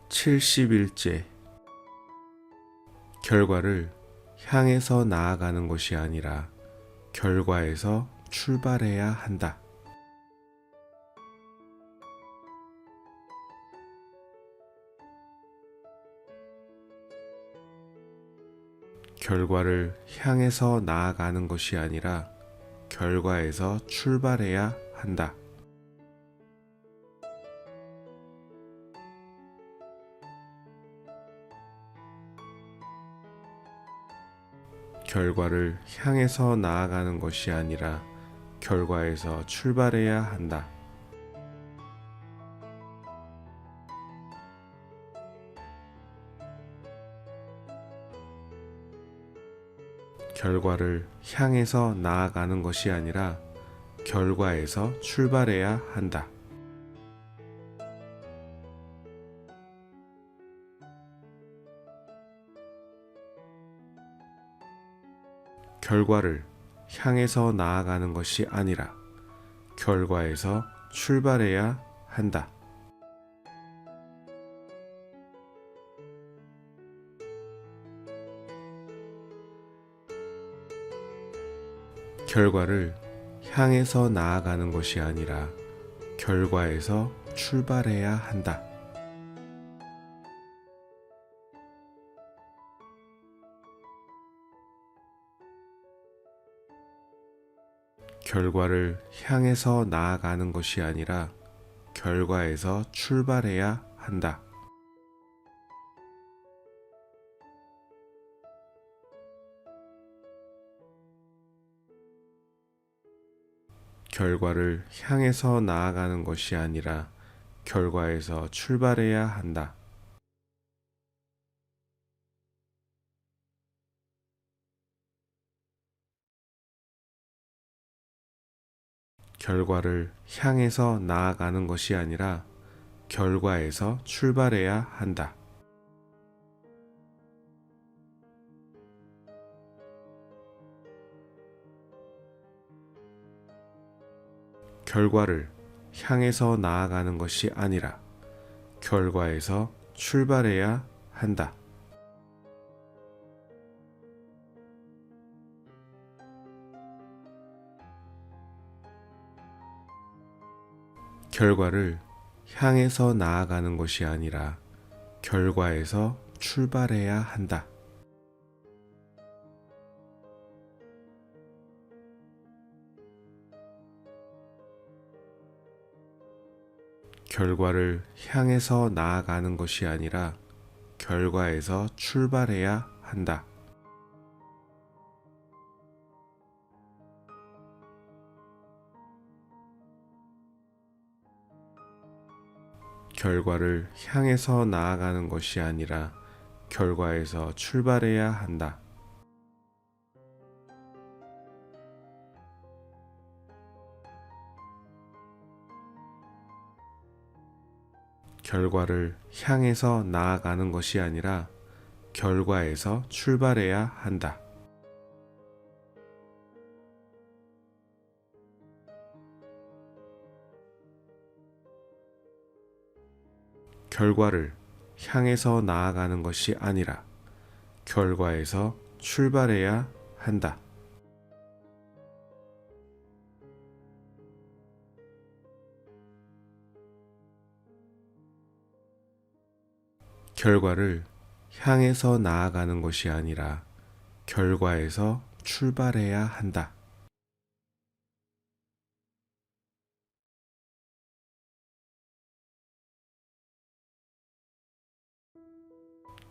70일째. 결과를 향해서 나아가는 것이 아니라 결과에서 출발해야 한다. 결과를 향해서 나아가는 것이 아니라 결과에서 출발해야 한다. 결과를 향해서 나아가는 것이 아니라 결과에서 출발해야 한다. 결과를 향해서 나아가는 것이 아니라 결과에서 출발해야 한다. 결과를 향해서 나아가는 것이 아니라 결과에서 출발해야 한다. 결과를 향해서 나아가는 것이 아니라 결과에서 출발해야 한다. 결과를 향해서 나아가는 것이 아니라 결과에서 출발해야 한다. 결과를 향해서 나아가는 것이 아니라 결과에서 출발해야 한다. 결과를 향해서 나아가는 것이 아니라 결과에서 출발해야 한다. 결과를 향해서 나아가는 것이 아니라 결과에서 출발해야 한다. 결과를 향해서 나아가는 것이 아니라 결과에서 출발해야 한다. 결과를 향해서 나아가는 것이 아니라 결과에서 출발해야 한다. 결과를 향해서 나아가는 것이 아니라 결과에서 출발해야 한다. 결과를 향해서 나아가는 것이 아니라 결과에서 출발해야 한다. 결과를 향해서 나아가는 것이 아니라 결과에서 출발해야 한다. 결과를 향해서 나아가는 것이 아니라 결과에서 출발해야 한다.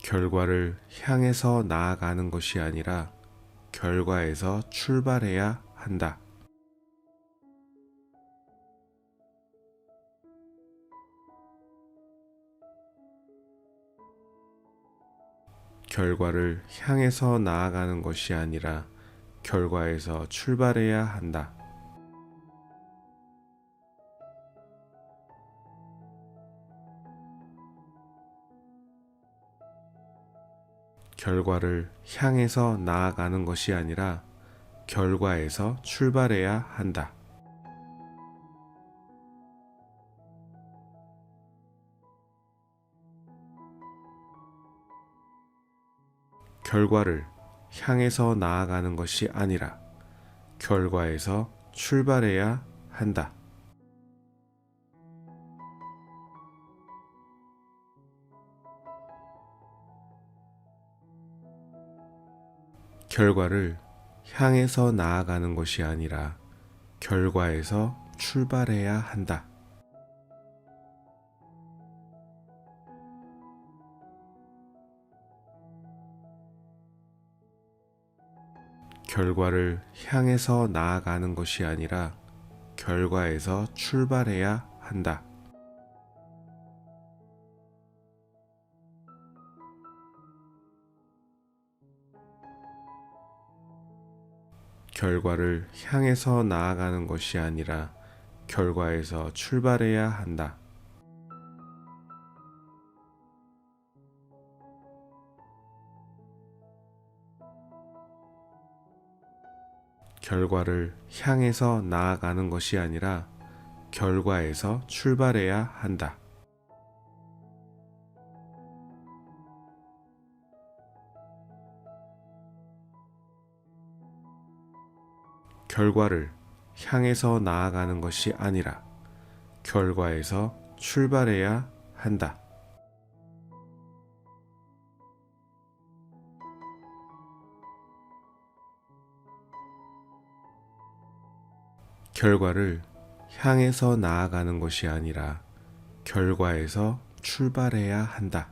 결과를 향해서 나아가는 것이 아니라 결과에서 출발해야 한다. 결과를 향해서 나아가는 것이 아니라 결과에서 출발해야 한다. 결과를 향해서 나아가는 것이 아니라 결과에서 출발해야 한다. 결과를 향해서 나아가는 것이 아니라 결과에서 출발해야 한다. 결과를 향해서 나아가는 것이 아니라 결과에서 출발해야 한다. 결과를 향해서 나아가는 것이 아니라 결과에서 출발해야 한다. 결과를 향해서 나아가는 것이 아니라 결과에서 출발해야 한다. 결과를 향해서 나아가는 것이 아니라 결과에서 출발해야 한다. 결과를 향해서 나아가는 것이 아니라 결과에서 출발해야 한다. 결과를 향해서 나아가는 것이 아니라 결과에서 출발해야 한다.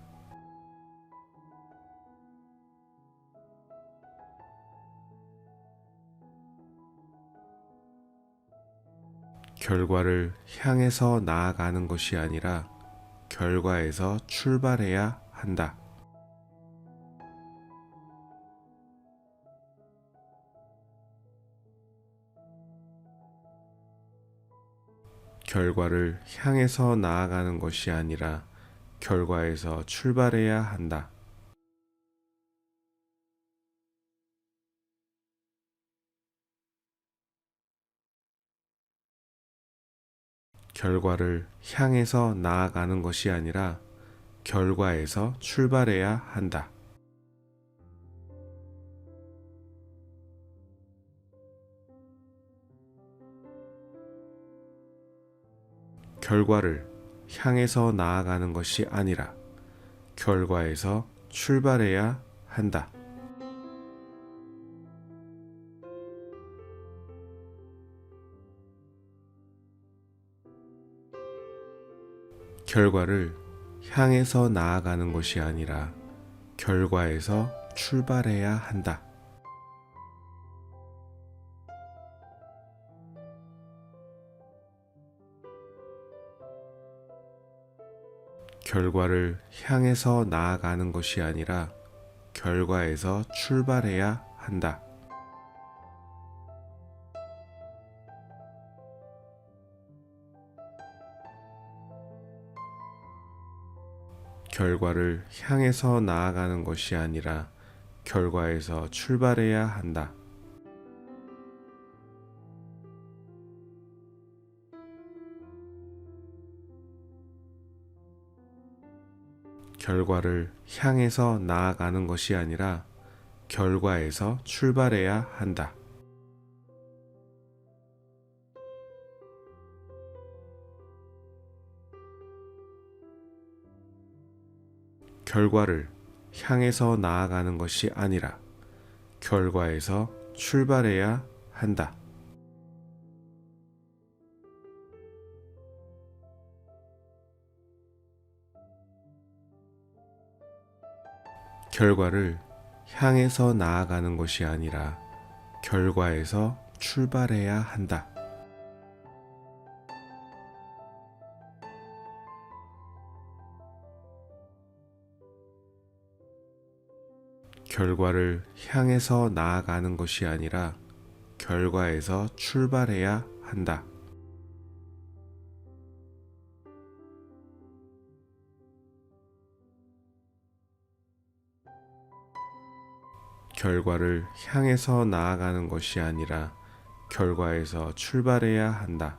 결과를 향해서 나아가는 것이 아니라 결과에서 출발해야 한다. 결과를 향해서 나아가는 것이 아니라 결과에서 출발해야 한다. 결과를 향해서 나아가는 것이 아니라 결과에서 출발해야 한다. 결과를 향해서 나아가는 것이 아니라 결과에서 출발해야 한다. 결과를 향해서 나아가는 것이 아니라 결과에서 출발해야 한다. 결과를 향해서 나아가는 것이 아니라 결과에서 출발해야 한다. 결과를 향해서 나아가는 것이 아니라 결과에서 출발해야 한다. 결과를 향해서 나아가는 것이 아니라 결과에서 출발해야 한다. 결과를 향해서 나아가는 것이 아니라 결과에서 출발해야 한다. 결과를 향해서 나아가는 것이 아니라 결과에서 출발해야 한다. 결과를 향해서 나아가는 것이 아니라 결과에서 출발해야 한다. 결과를 향해서 나아가는 것이 아니라 결과에서 출발해야 한다.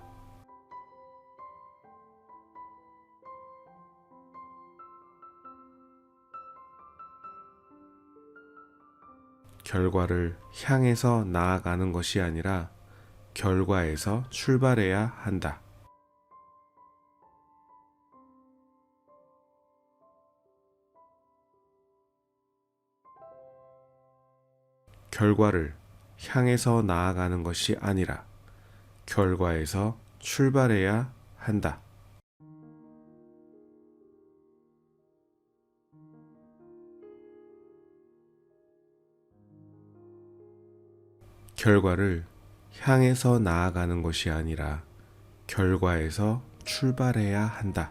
결과를 향해서 나아가는 것이 아니라 결과에서 출발해야 한다. 결과를 향해서 나아가는 것이 아니라 결과에서 출발해야 한다. 결과를 향해서 나아가는 것이 아니라 결과에서 출발해야 한다.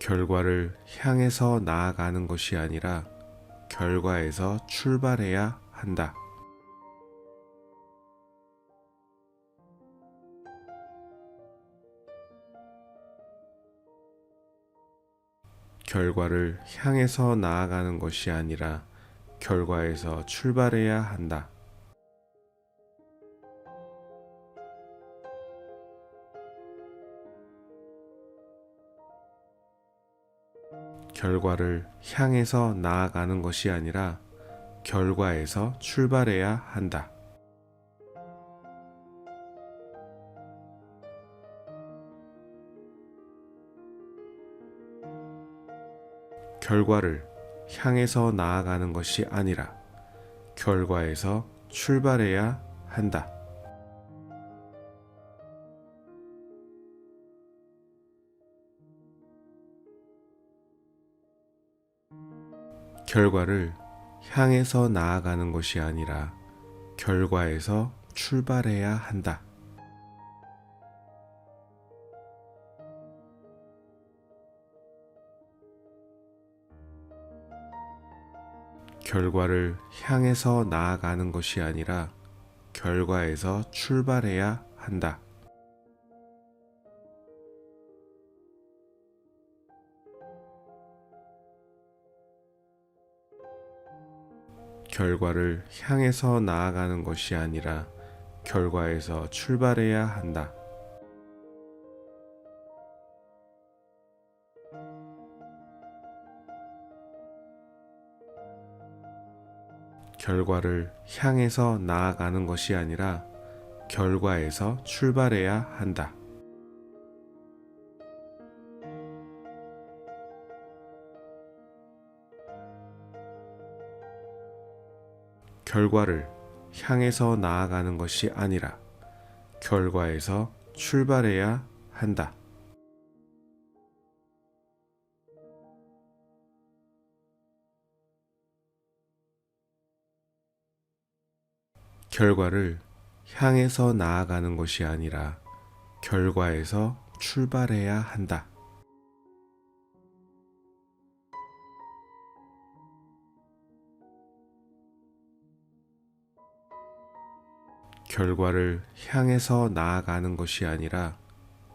결과를 향해서 나아가는 것이 아니라 결과에서 출발해야 한다. 결과를 향해서 나아가는 것이 아니라 결과에서 출발해야 한다. 결과를 향해서 나아가는 것이 아니라 결과에서 출발해야 한다. 결과를 향해서 나아가는 것이 아니라 결과에서 출발해야 한다. 결과를 향해서 나아가는 것이 아니라 결과에서 출발해야 한다. 결과를 향해서 나아가는 것이 아니라 결과에서 출발해야 한다. 결과를 향해서 나아가는 것이 아니라 결과에서 출발해야 한다. 결과를 향해서 나아가는 것이 아니라 결과에서 출발해야 한다. 결과를 향해서 나아가는 것이 아니라 결과에서 출발해야 한다. 결과를 향해서 나아가는 것이 아니라 결과에서 출발해야 한다. 결과를 향해서 나아가는 것이 아니라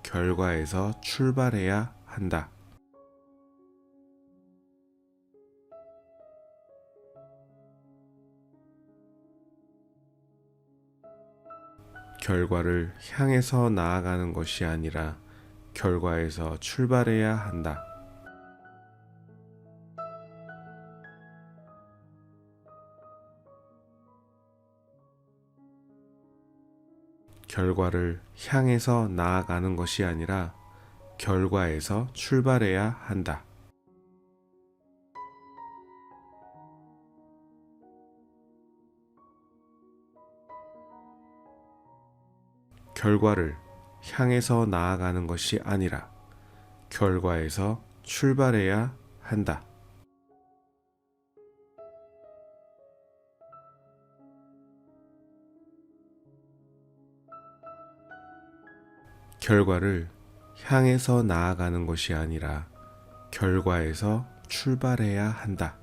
결과에서 출발해야 한다. 결과를 향해서 나아가는 것이 아니라 결과에서 출발해야 한다. 결과를 향해서 나아가는 것이 아니라 결과에서 출발해야 한다. 결과를 향해서 나아가는 것이 아니라 결과에서 출발해야 한다. 결과를 향해서 나아가는 것이 아니라 결과에서 출발해야 한다.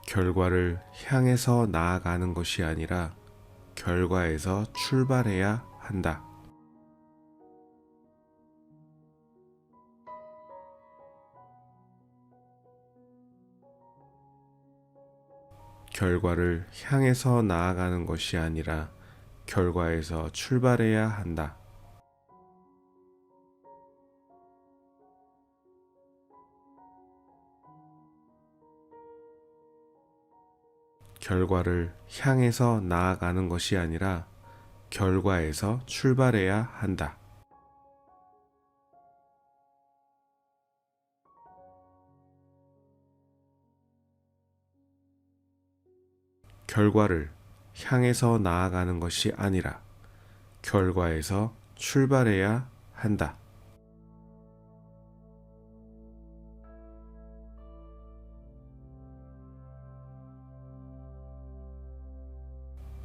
결과를 향해서 나아가는 것이 아니라 결과에서 출발해야 한다. 결과를 향해서 나아가는 것이 아니라 결과에서 출발해야 한다. 결과를 향해서 나아가는 것이 아니라 결과에서 출발해야 한다. 결과를 향해서 나아가는 것이 아니라 결과에서 출발해야 한다.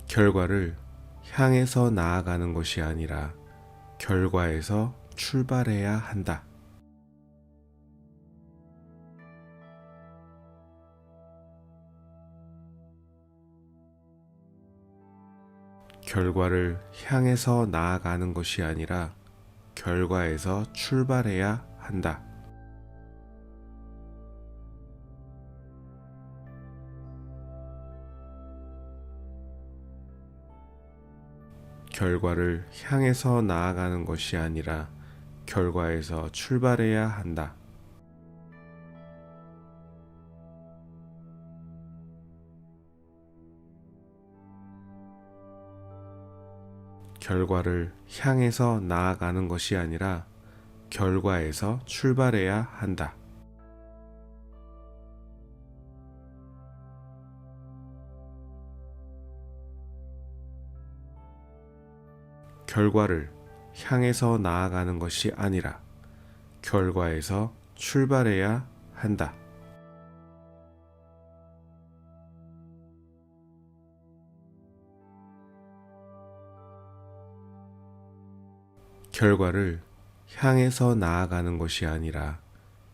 결과를 향해서 나아가는 것이 아니라 결과에서 출발해야 한다. 결과를 향해서 나아가는 것이 아니라 결과에서 출발해야 한다. 결과를 향해서 나아가는 것이 아니라 결과에서 출발해야 한다. 결과를 향해서 나아가는 것이 아니라 결과에서 출발해야 한다. 결과를 향해서 나아가는 것이 아니라 결과에서 출발해야 한다. 결과를 향해서 나아가는 것이 아니라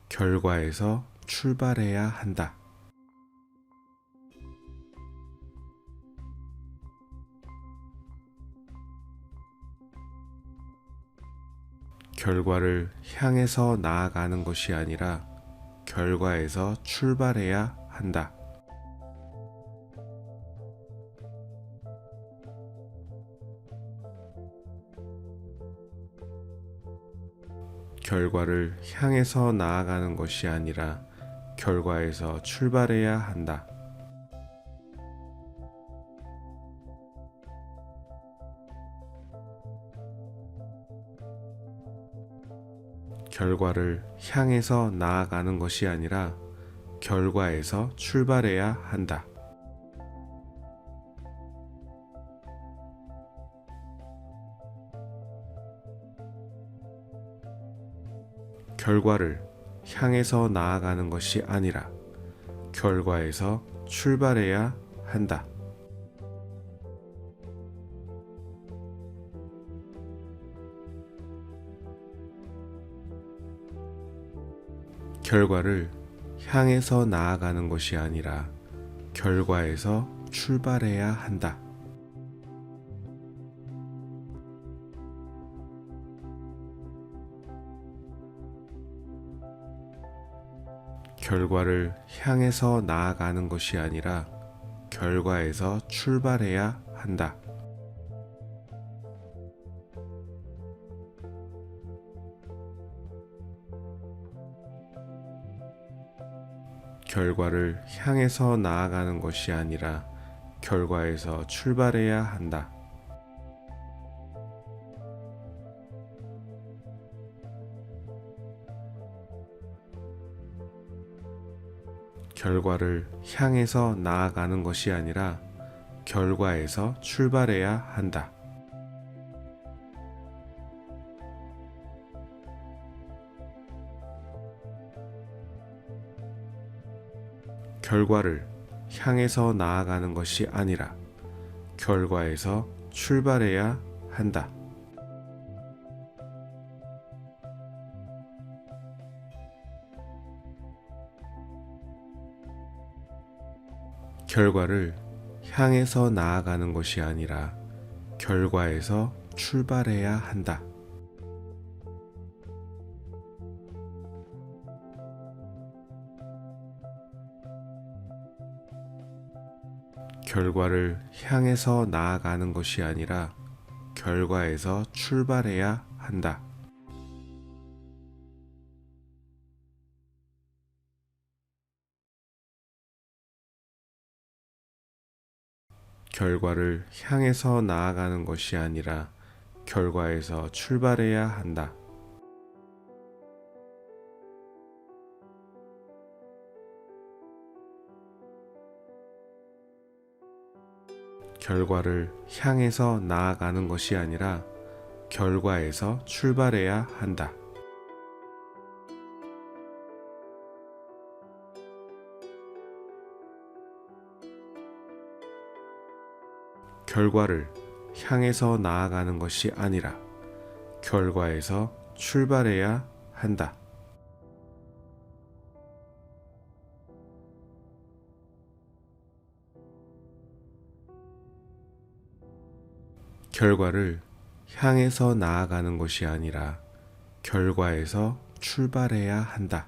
결과에서 출발해야 한다. 결과를 향해서 나아가는 것이 아니라 결과에서 출발해야 한다. 결과를 향해서 나아가는 것이 아니라 결과에서 출발해야 한다. 결과를 향해서 나아가는 것이 아니라 결과에서 출발해야 한다. 결과를 향해서 나아가는 것이 아니라 결과에서 출발해야 한다. 결과를 향해서 나아가는 것이 아니라 결과에서 출발해야 한다. 결과를 향해서 나아가는 것이 아니라 결과에서 출발해야 한다. 결과를 향해서 나아가는 것이 아니라 결과에서 출발해야 한다. 결과를 향해서 나아가는 것이 아니라 결과에서 출발해야 한다. 결과를 향해서 나아가는 것이 아니라 결과에서 출발해야 한다. 결과를 향해서 나아가는 것이 아니라 결과에서 출발해야 한다. 결과를 향해서 나아가는 것이 아니라 결과에서 출발해야 한다. 결과를 향해서 나아가는 것이 아니라 결과에서 출발해야 한다. 결과를 향해서 나아가는 것이 아니라 결과에서 출발해야 한다. 결과를 향해서 나아가는 것이 아니라 결과에서 출발해야 한다. 결과를 향해서 나아가는 것이 아니라 결과에서 출발해야 한다.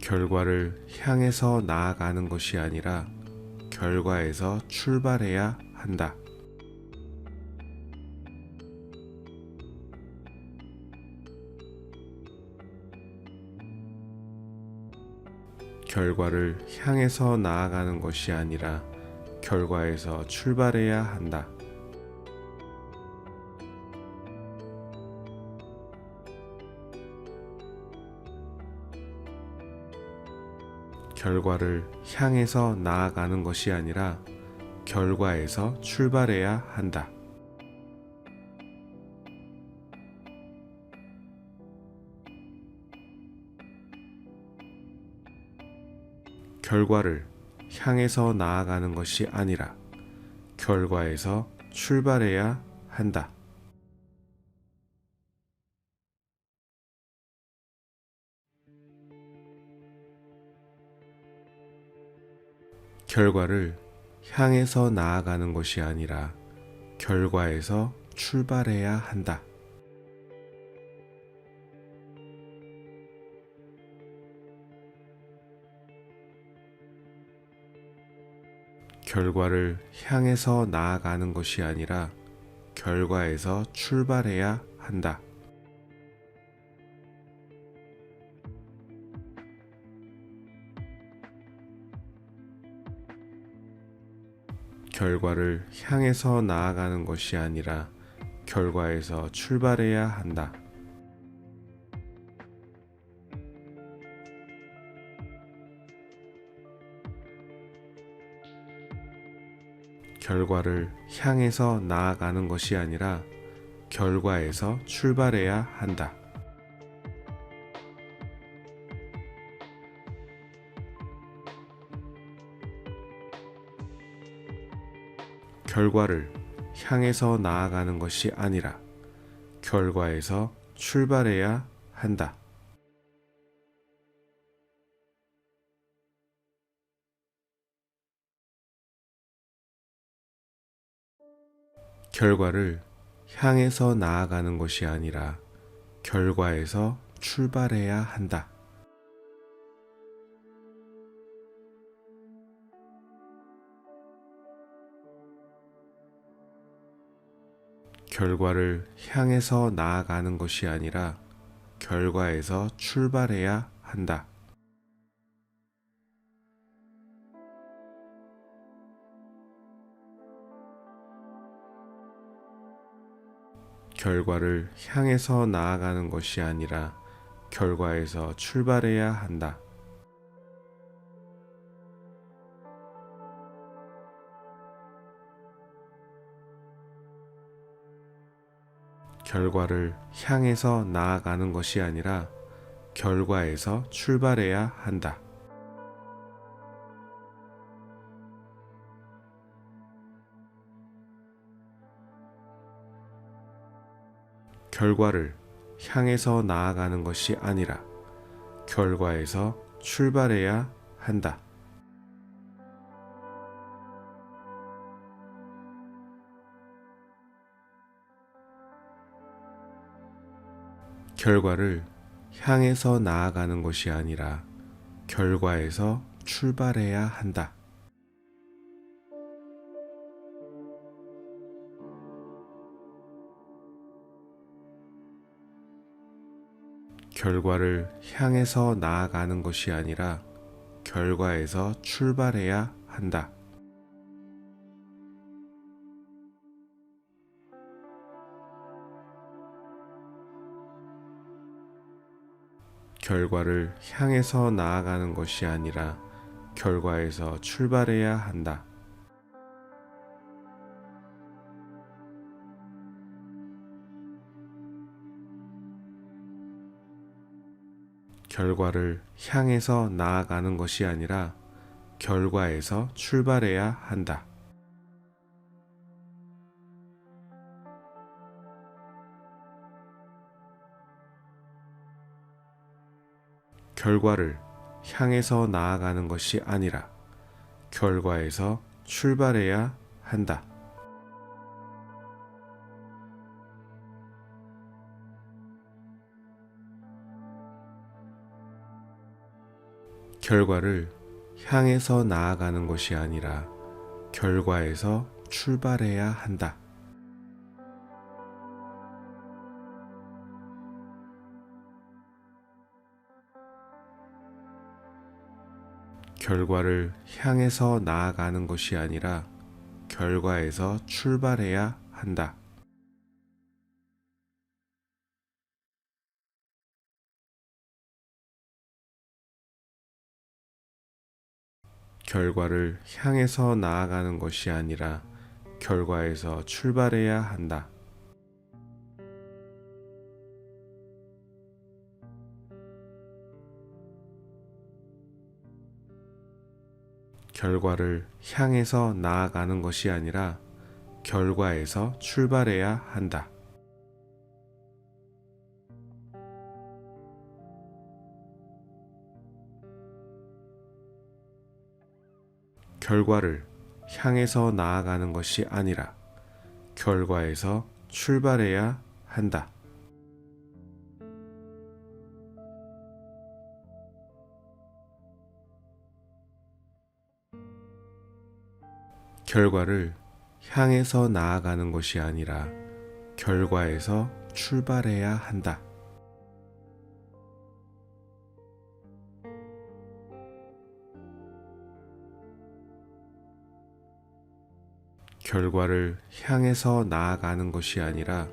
결과를 향해서 나아가는 것이 아니라 결과에서 출발해야 한다. 결과를 향해서 나아가는 것이 아니라 결과에서 출발해야 한다. 결과를 향해서 나아가는 것이 아니라 결과에서 출발해야 한다. 결과를 향해서 나아가는 것이 아니라 결과에서 출발해야 한다. 결과를 향해서 나아가는 것이 아니라 결과에서 출발해야 한다. 결과를 향해서 나아가는 것이 아니라 결과에서 출발해야 한다. 결과를 향해서 나아가는 것이 아니라 결과에서 출발해야 한다. 결과를 향해서 나아가는 것이 아니라 결과에서 출발해야 한다. 결과를 향해서 나아가는 것이 아니라 결과에서 출발해야 한다. 결과를 향해서 나아가는 것이 아니라 결과에서 출발해야 한다. 결과를 향해서 나아가는 것이 아니라 결과에서 출발해야 한다. 결과를 향해서 나아가는 것이 아니라 결과에서 출발해야 한다. 결과를 향해서 나아가는 것이 아니라 결과에서 출발해야 한다. 결과를 향해서 나아가는 것이 아니라 결과에서 출발해야 한다. 결과를 향해서 나아가는 것이 아니라 결과에서 출발해야 한다. 결과를 향해서 나아가는 것이 아니라 결과에서 출발해야 한다. 결과를 향해서 나아가는 것이 아니라 결과에서 출발해야 한다. 결과를 향해서 나아가는 것이 아니라 결과에서 출발해야 한다. 결과를 향해서 나아가는 것이 아니라 결과에서 출발해야 한다. 결과를 향해서 나아가는 것이 아니라 결과에서 출발해야 한다. 결과를 향해서 나아가는 것이 아니라 결과에서 출발해야 한다. 결과를 향해서 나아가는 것이 아니라 결과에서 출발해야 한다. 결과를 향해서 나아가는 것이 아니라 결과에서 출발해야 한다. 결과를 향해서 나아가는 것이 아니라 결과에서 출발해야 한다. 결과를 향해서 나아가는 것이 아니라 결과에서 출발해야 한다. 결과를 향해서 나아가는 것이 아니라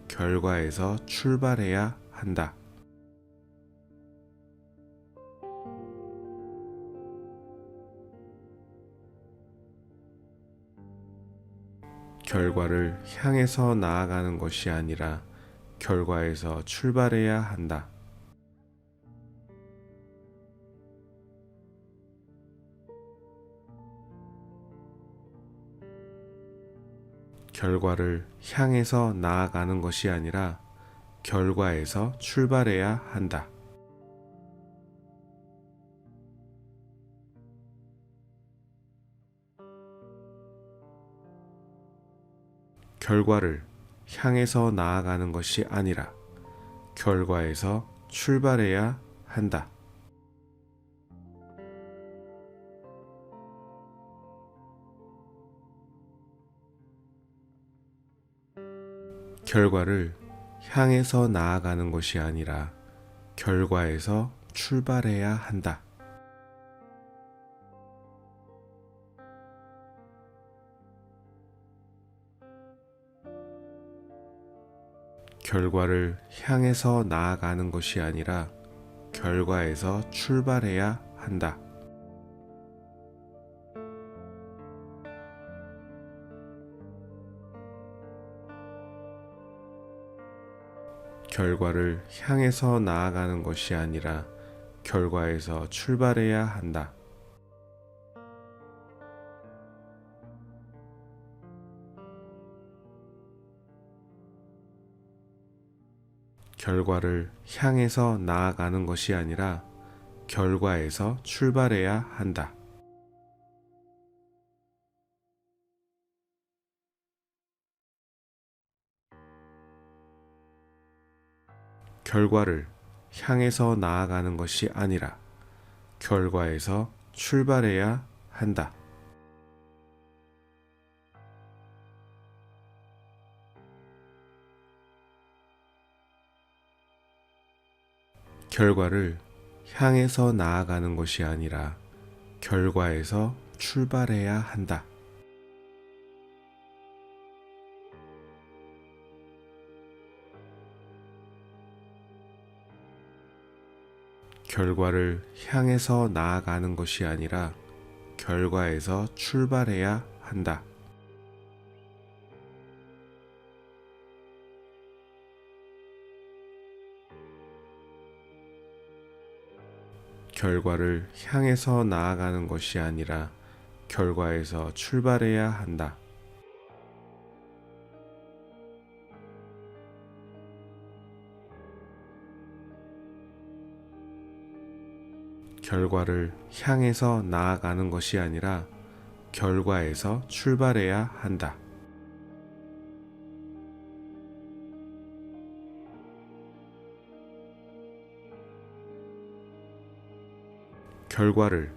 결과에서 출발해야 한다. 결과를 향해서 나아가는 것이 아니라 결과에서 출발해야 한다. 결과를 향해서 나아가는 것이 아니라 결과에서 출발해야 한다. 결과를 향해서 나아가는 것이 아니라 결과에서 출발해야 한다. 결과를 향해서 나아가는 것이 아니라 결과에서 출발해야 한다. 결과를 향해서 나아가는 것이 아니라 결과에서 출발해야 한다. 결과를 향해서 나아가는 것이 아니라 결과에서 출발해야 한다. 결과를 향해서 나아가는 것이 아니라 결과에서 출발해야 한다. 결과를 향해서 나아가는 것이 아니라 결과에서 출발해야 한다. 결과를 향해서 나아가는 것이 아니라 결과에서 출발해야 한다. 결과를 향해서 나아가는 것이 아니라 결과에서 출발해야 한다. 결과를 향해서 나아가는 것이 아니라 결과에서 출발해야 한다. 결과를 향해서 나아가는 것이 아니라 결과에서 출발해야 한다. 결과를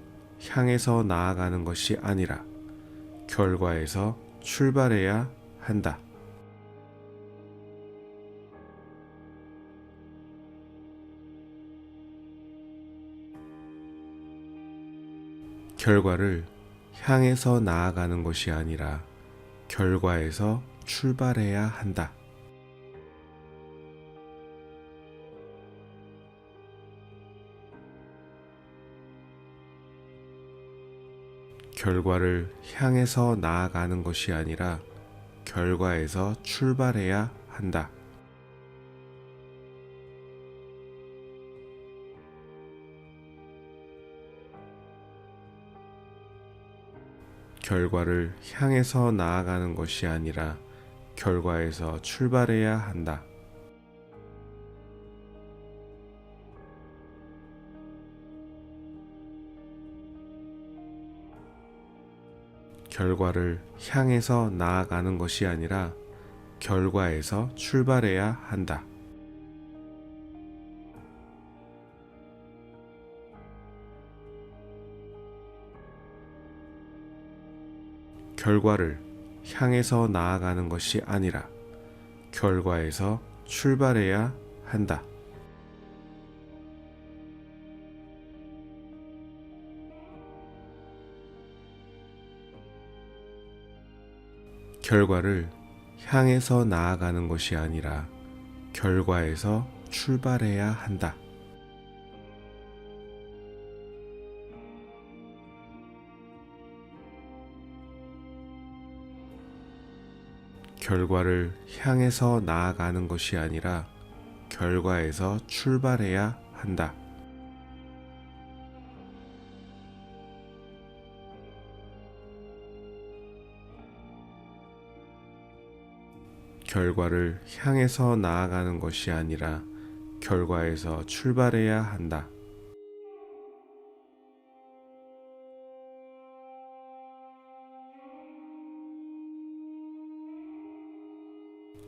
향해서 나아가는 것이 아니라 결과에서 출발해야 한다. 결과를 향해서 나아가는 것이 아니라 결과에서 출발해야 한다. 결과를 향해서 나아가는 것이 아니라 결과에서 출발해야 한다. 결과를 향해서 나아가는 것이 아니라 결과에서 출발해야 한다. 결과를 향해서 나아가는 것이 아니라 결과에서 출발해야 한다. 결과를 향해서 나아가는 것이 아니라 결과에서 출발해야 한다. 결과를 향해서 나아가는 것이 아니라 결과에서 출발해야 한다. 결과를 향해서 나아가는 것이 아니라 결과에서 출발해야 한다. 결과를 향해서 나아가는 것이 아니라 결과에서 출발해야 한다.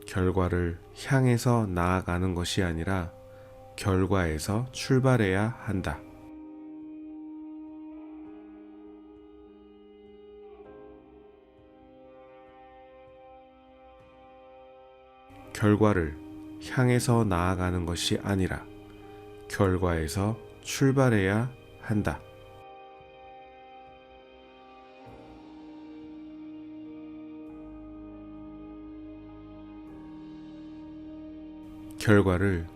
결과를 향해서 나아가는 것이 아니라 결과에서 출발해야 한다. 결과를 향해서 나아가는 것이 아니라 결과에서 출발해야 한다. 결과를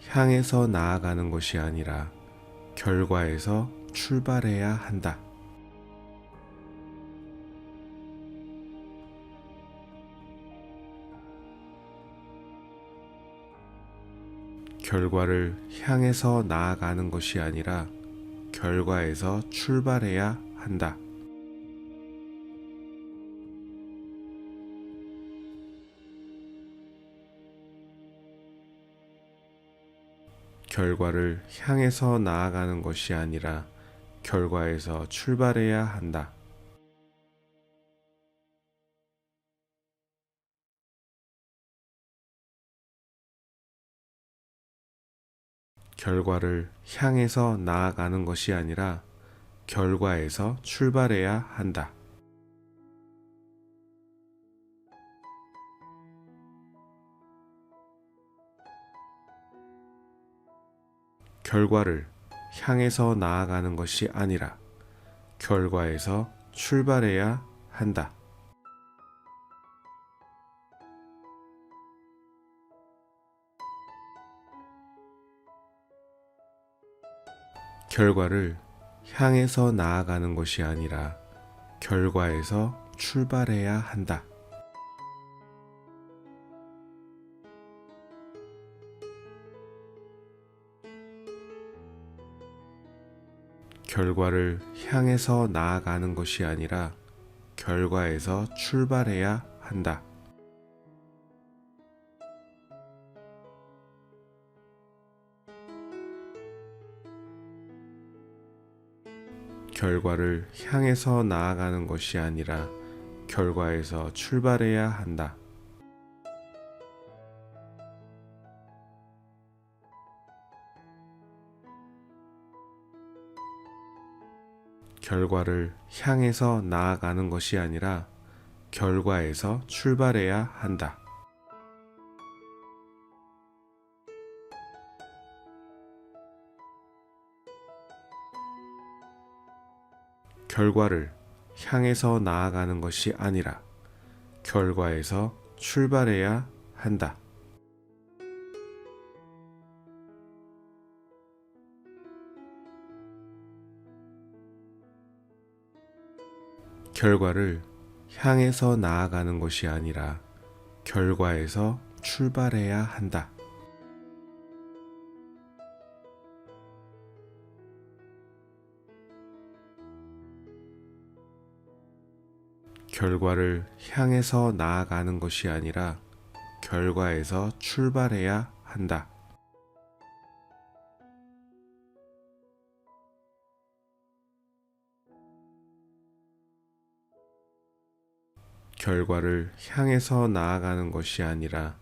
향해서 나아가는 것이 아니라 결과에서 출발해야 한다. 결과를 향해서 나아가는 것이 아니라 결과에서 출발해야 한다. 결과를 향해서 나아가는 것이 아니라 결과에서 출발해야 한다. 결과를 향해서 나아가는 것이 아니라 결과에서 출발해야 한다. 결과를 향해서 나아가는 것이 아니라 결과에서 출발해야 한다. 결과를 향해서 나아가는 것이 아니라 결과에서 출발해야 한다. 결과를 향해서 나아가는 것이 아니라 결과에서 출발해야 한다. 결과를 향해서 나아가는 것이 아니라 결과에서 출발해야 한다. 결과를 향해서 나아가는 것이 아니라 결과에서 출발해야 한다. 결과를 향해서 나아가는 것이 아니라 결과에서 출발해야 한다. 결과를 향해서 나아가는 것이 아니라 결과에서 출발해야 한다. 결과를 향해서 나아가는 것이 아니라 결과에서 출발해야 한다. 결과를 향해서 나아가는 것이 아니라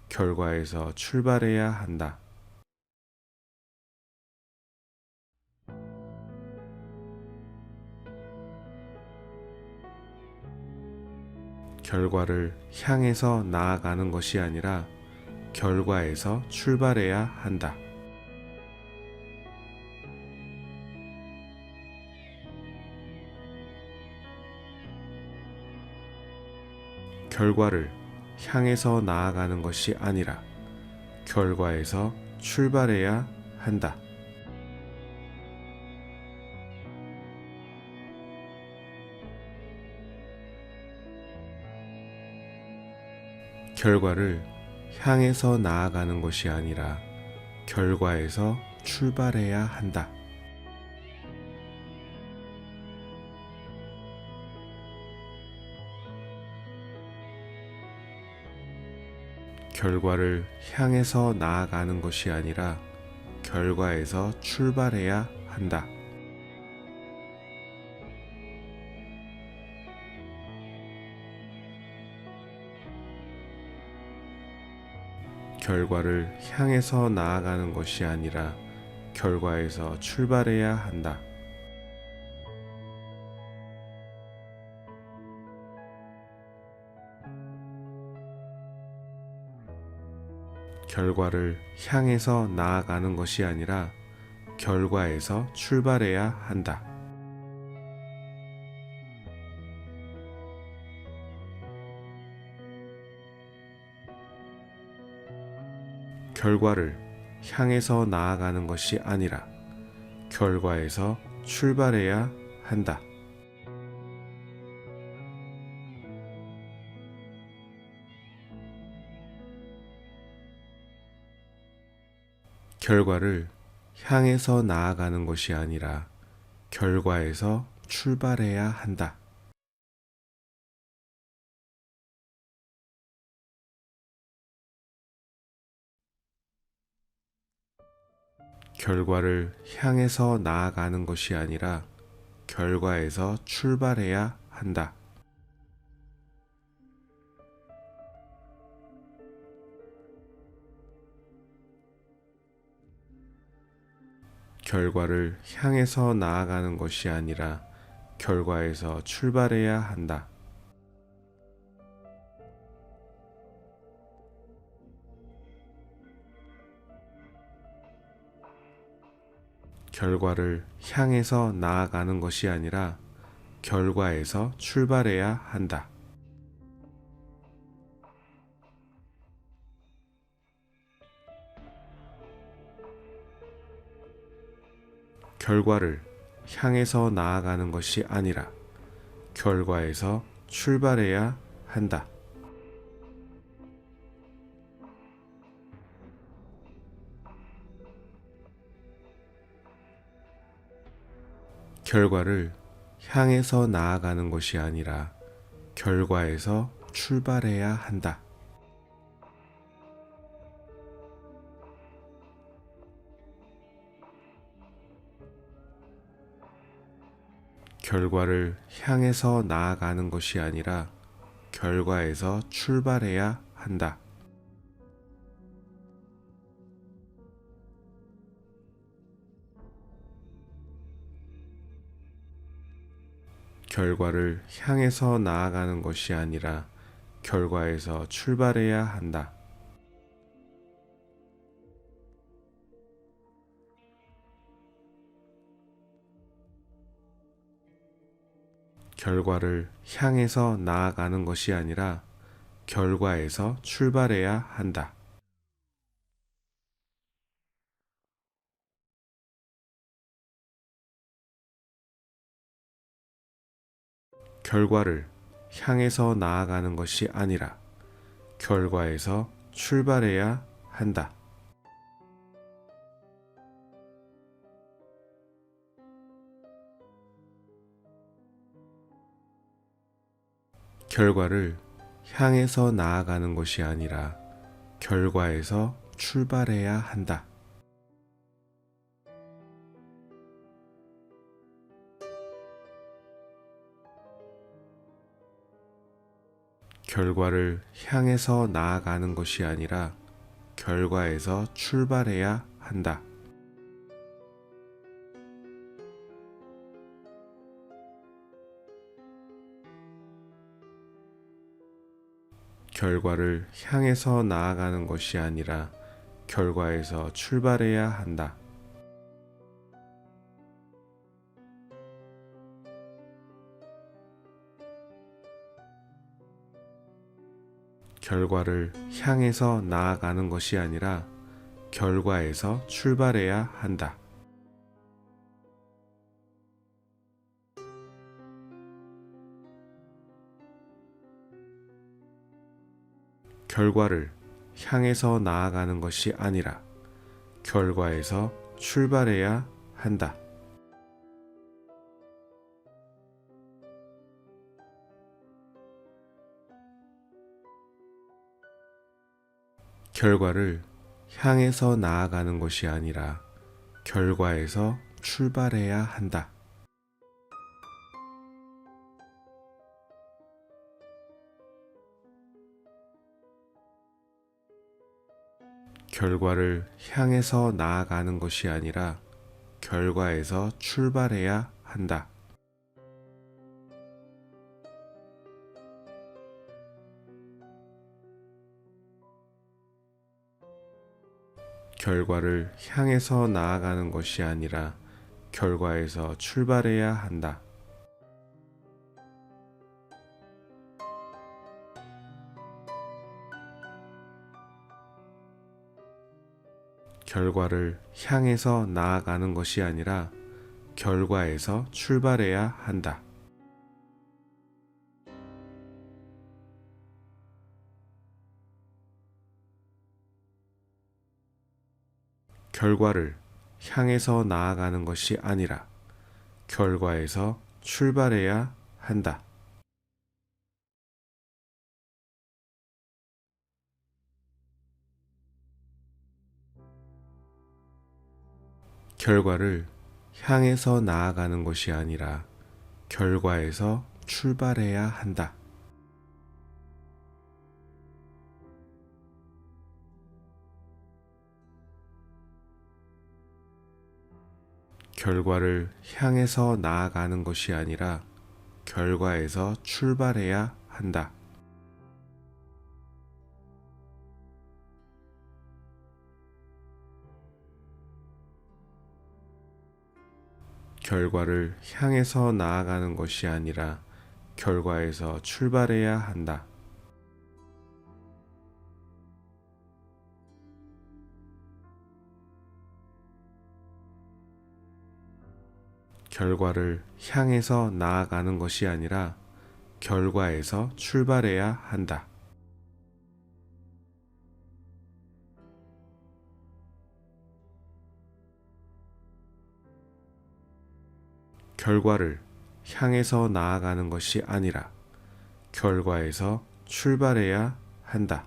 결과에서 출발해야 한다. 결과를 향해서 나아가는 것이 아니라 결과에서 출발해야 한다. 결과를 향해서 나아가는 것이 아니라 결과에서 출발해야 한다. 결과를 향해서 나아가는 것이 아니라 결과에서 출발해야 한다. 결과를 향해서 나아가는 것이 아니라 결과에서 출발해야 한다. 결과를 향해서 나아가는 것이 아니라 결과에서 출발해야 한다. 결과를 향해서 나아가는 것이 아니라 결과에서 출발해야 한다. 결과를 향해서 나아가는 것이 아니라 결과에서 출발해야 한다. 결과를 향해서 나아가는 것이 아니라 결과에서 출발해야 한다. 결과를 향해서 나아가는 것이 아니라 결과에서 출발해야 한다. 결과를 향해서 나아가는 것이 아니라 결과에서 출발해야 한다. 결과를 향해서 나아가는 것이 아니라 결과에서 출발해야 한다. 결과를 향해서 나아가는 것이 아니라 결과에서 출발해야 한다. 결과를 향해서 나아가는 것이 아니라 결과에서 출발해야 한다. 결과를 향해서 나아가는 것이 아니라 결과에서 출발해야 한다. 결과를 향해서 나아가는 것이 아니라 결과에서 출발해야 한다. 결과를 향해서 나아가는 것이 아니라 결과에서 출발해야 한다. 결과를 향해서 나아가는 것이 아니라 결과에서 출발해야 한다. 결과를 향해서 나아가는 것이 아니라 결과에서 출발해야 한다. 결과를 향해서 나아가는 것이 아니라 결과에서 출발해야 한다. 결과를 향해서 나아가는 것이 아니라 결과에서 출발해야 한다. 결과를 향해서 나아가는 것이 아니라 결과에서 출발해야 한다. 결과를 향해서 나아가는 것이 아니라 결과에서 출발해야 한다. 결과를 향해서 나아가는 것이 아니라 결과에서 출발해야 한다. 결과를 향해서 나아가는 것이 아니라 결과에서 출발해야 한다. 결과를 향해서 나아가는 것이 아니라 결과에서 출발해야 한다. 결과를 향해서 나아가는 것이 아니라 결과에서 출발해야 한다. 결과를 향해서 나아가는 것이 아니라 결과에서 출발해야 한다. 결과를 향해서 나아가는 것이 아니라 결과에서 출발해야 한다. 결과를 향해서 나아가는 것이 아니라 결과에서 출발해야 한다. 결과를 향해서 나아가는 것이 아니라 결과에서 출발해야 한다. 결과를 향해서 나아가는 것이 아니라 결과에서 출발해야 한다. 결과를 향해서 나아가는 것이 아니라 결과에서 출발해야 한다.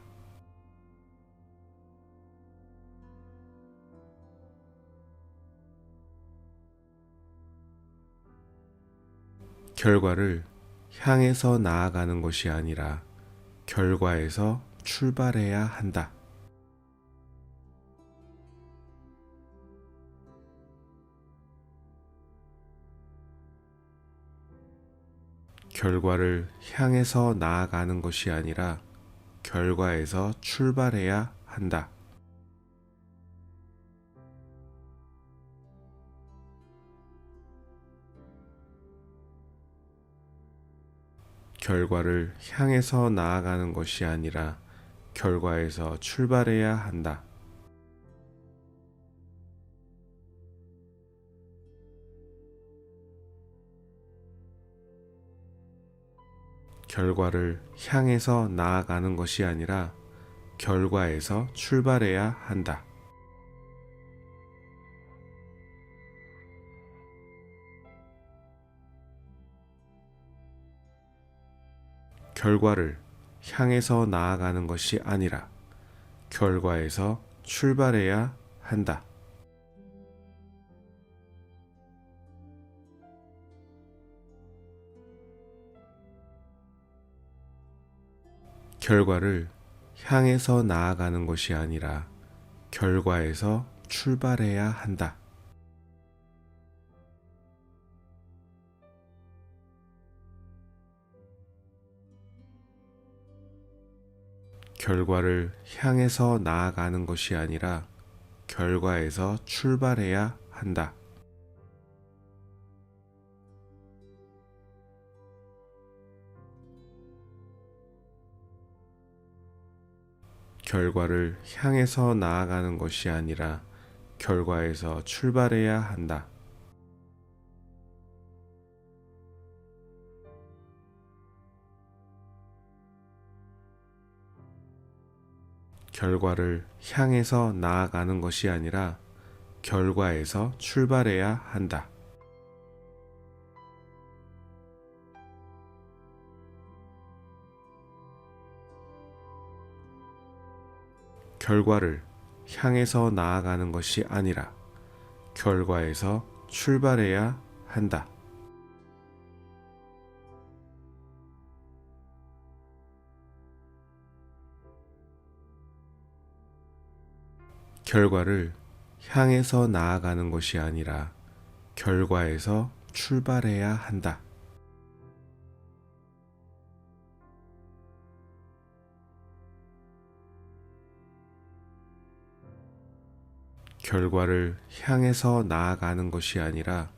결과를 향해서 나아가는 것이 아니라 결과에서 출발해야 한다. 결과를 향해서 나아가는 것이 아니라 결과에서 출발해야 한다. 결과를 향해서 나아가는 것이 아니라 결과에서 출발해야 한다. 결과를 향해서 나아가는 것이 아니라 결과에서 출발해야 한다. 결과를 향해서 나아가는 것이 아니라 결과에서 출발해야 한다. 결과를 향해서 나아가는 것이 아니라 결과에서 출발해야 한다. 결과를 향해서 나아가는 것이 아니라 결과에서 출발해야 한다. 결과를 향해서 나아가는 것이 아니라 결과에서 출발해야 한다. 결과를 향해서 나아가는 것이 아니라 결과에서 출발해야 한다. 결과를 향해서 나아가는 것이 아니라 결과에서 출발해야 한다. 결과를 향해서 나아가는 것이 아니라 결과에서 출발해야 한다. 결과를 향해서 나아가는 것이 아니라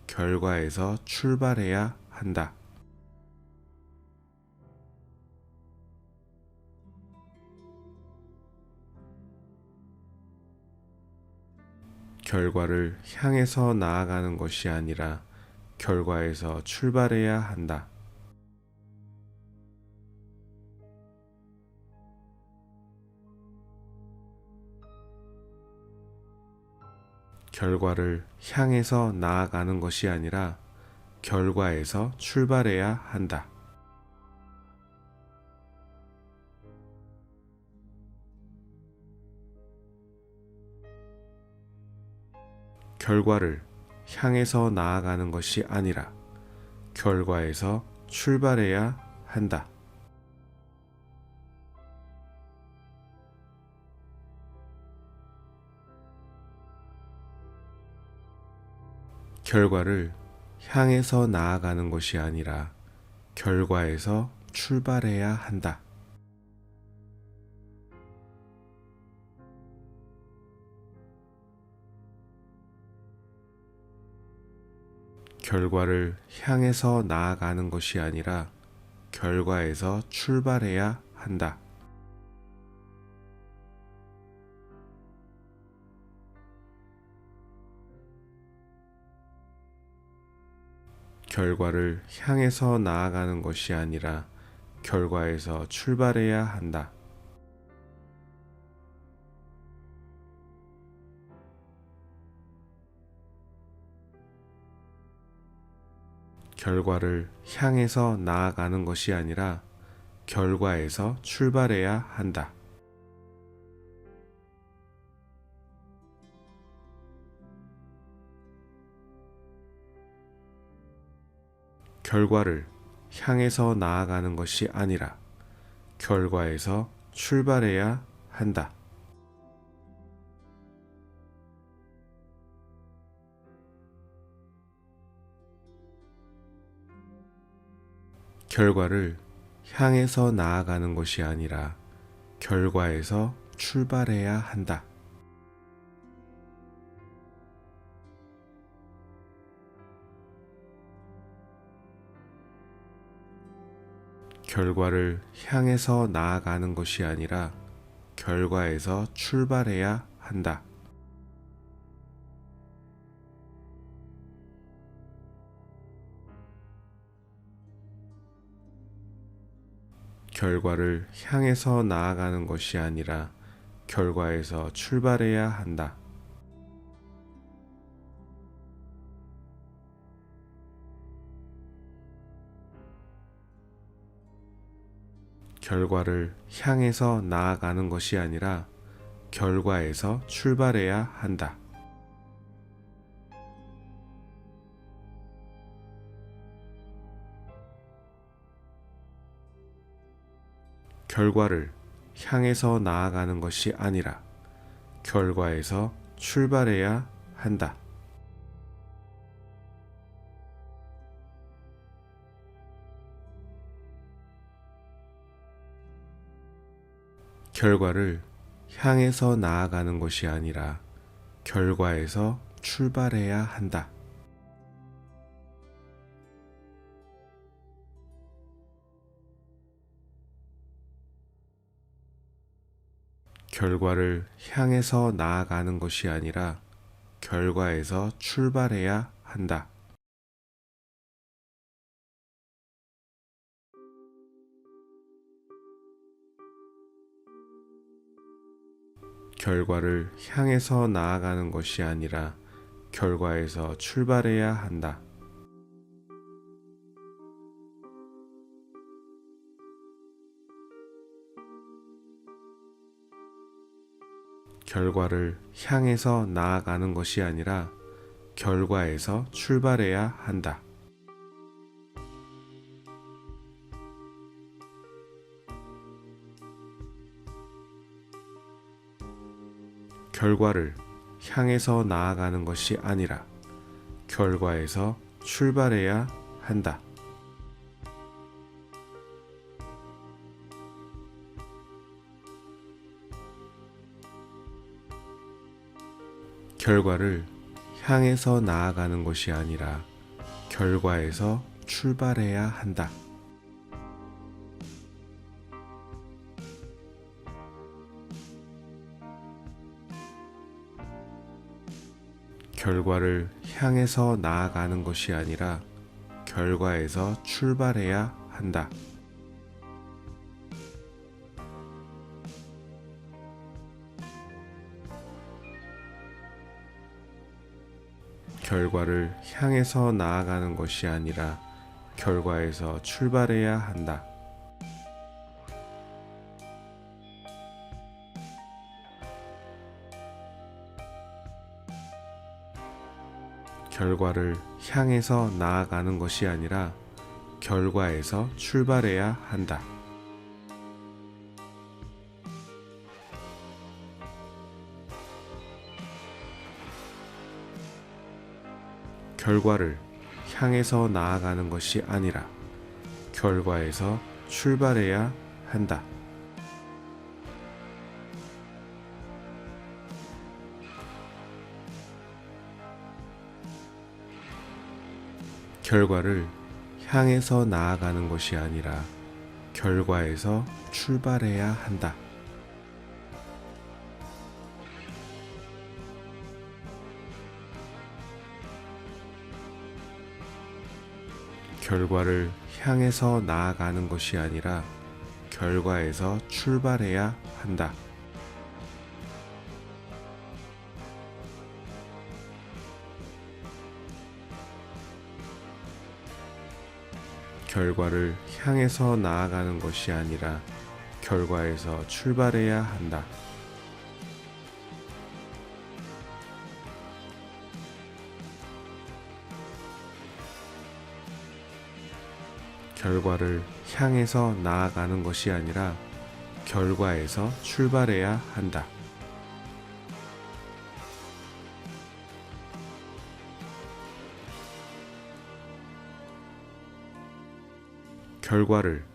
결과에서 출발해야 한다. 결과를 향해서 나아가는 것이 아니라 결과에서 출발해야 한다. 결과를 향해서 나아가는 것이 아니라 결과에서 출발해야 한다. 결과를 향해서 나아가는 것이 아니라 결과에서 출발해야 한다. 결과를 향해서 나아가는 것이 아니라 결과에서 출발해야 한다. 결과를 향해서 나아가는 것이 아니라 결과에서 출발해야 한다. 결과를 향해서 나아가는 것이 아니라 결과에서 출발해야 한다. 결과를 향해서 나아가는 것이 아니라 결과에서 출발해야 한다. 결과를 향해서 나아가는 것이 아니라 결과에서 출발해야 한다. 결과를 향해서 나아가는 것이 아니라 결과에서 출발해야 한다. 결과를 향해서 나아가는 것이 아니라 결과에서 출발해야 한다. 결과를 향해서 나아가는 것이 아니라 결과에서 출발해야 한다. 결과를 향해서 나아가는 것이 아니라 결과에서 출발해야 한다. 결과를 향해서 나아가는 것이 아니라 결과에서 출발해야 한다. 결과를 향해서 나아가는 것이 아니라 결과에서 출발해야 한다. 결과를 향해서 나아가는 것이 아니라 결과에서 출발해야 한다. 결과를 향해서 나아가는 것이 아니라 결과에서 출발해야 한다. 결과를 향해서 나아가는 것이 아니라 결과에서 출발해야 한다. 결과를 향해서 나아가는 것이 아니라 결과에서 출발해야 한다. 결과를 향해서 나아가는 것이 아니라 결과에서 출발해야 한다. 결과를 향해서 나아가는 것이 아니라 결과에서 출발해야 한다. 결과를 향해서 나아가는 것이 아니라 결과에서 출발해야 한다. 결과를 향해서 나아가는 것이 아니라 결과에서 출발해야 한다. 결과를 향해서 나아가는 것이 아니라 결과에서 출발해야 한다. 결과를 향해서 나아가는 것이 아니라 결과에서 출발해야 한다. 결과를 향해서 나아가는 것이 아니라 결과에서 출발해야 한다. 결과를 향해서 나아가는 것이 아니라 결과에서 출발해야 한다. 결과를 향해서 나아가는 것이 아니라 결과에서 출발해야 한다. 결과를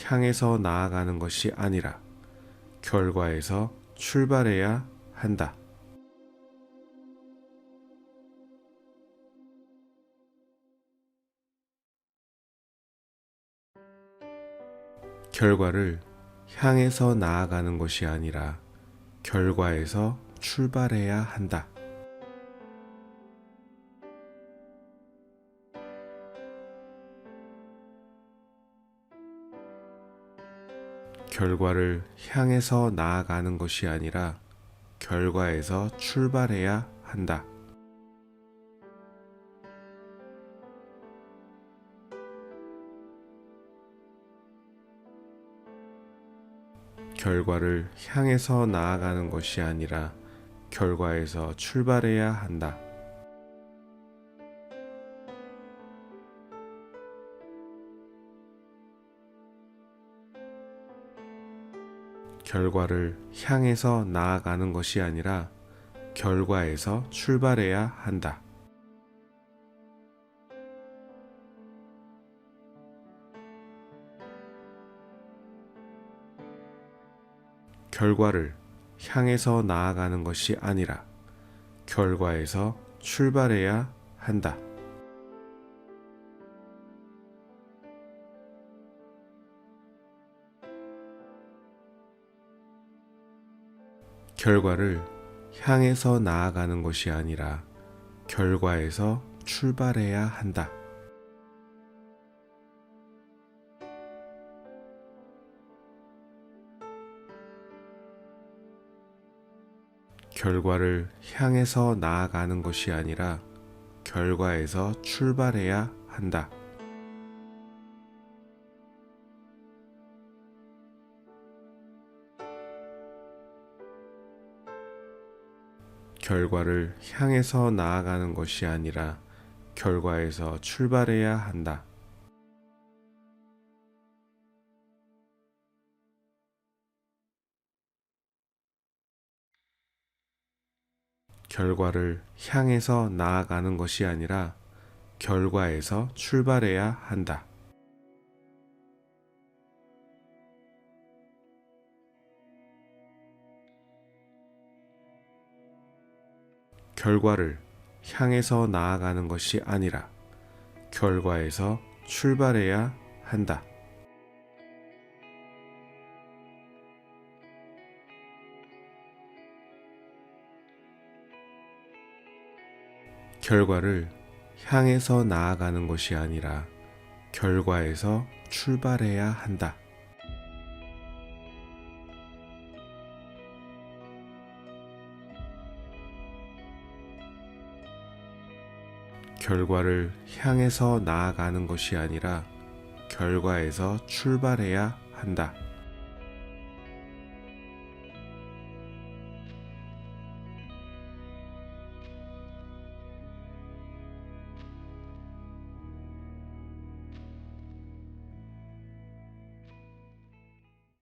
향해서 나아가는 것이 아니라 결과에서 출발해야 한다. 결과를 향해서 나아가는 것이 아니라 결과에서 출발해야 한다. 결과를 향해서 나아가는 것이 아니라 결과에서 출발해야 한다. 결과를 향해서 나아가는 것이 아니라 결과에서 출발해야 한다. 결과를 향해서 나아가는 것이 아니라 결과에서 출발해야 한다. 결과를 향해서 나아가는 것이 아니라 결과에서 출발해야 한다. 결과를 향해서 나아가는 것이 아니라 결과에서 출발해야 한다. 결과를 향해서 나아가는 것이 아니라 결과에서 출발해야 한다. 결과를 향해서 나아가는 것이 아니라 결과에서 출발해야 한다. 결과를 향해서 나아가는 것이 아니라 결과에서 출발해야 한다. 결과를 향해서 나아가는 것이 아니라 결과에서 출발해야 한다. 결과를 향해서 나아가는 것이 아니라 결과에서 출발해야 한다. 결과를 향해서 나아가는 것이 아니라 결과에서 출발해야 한다.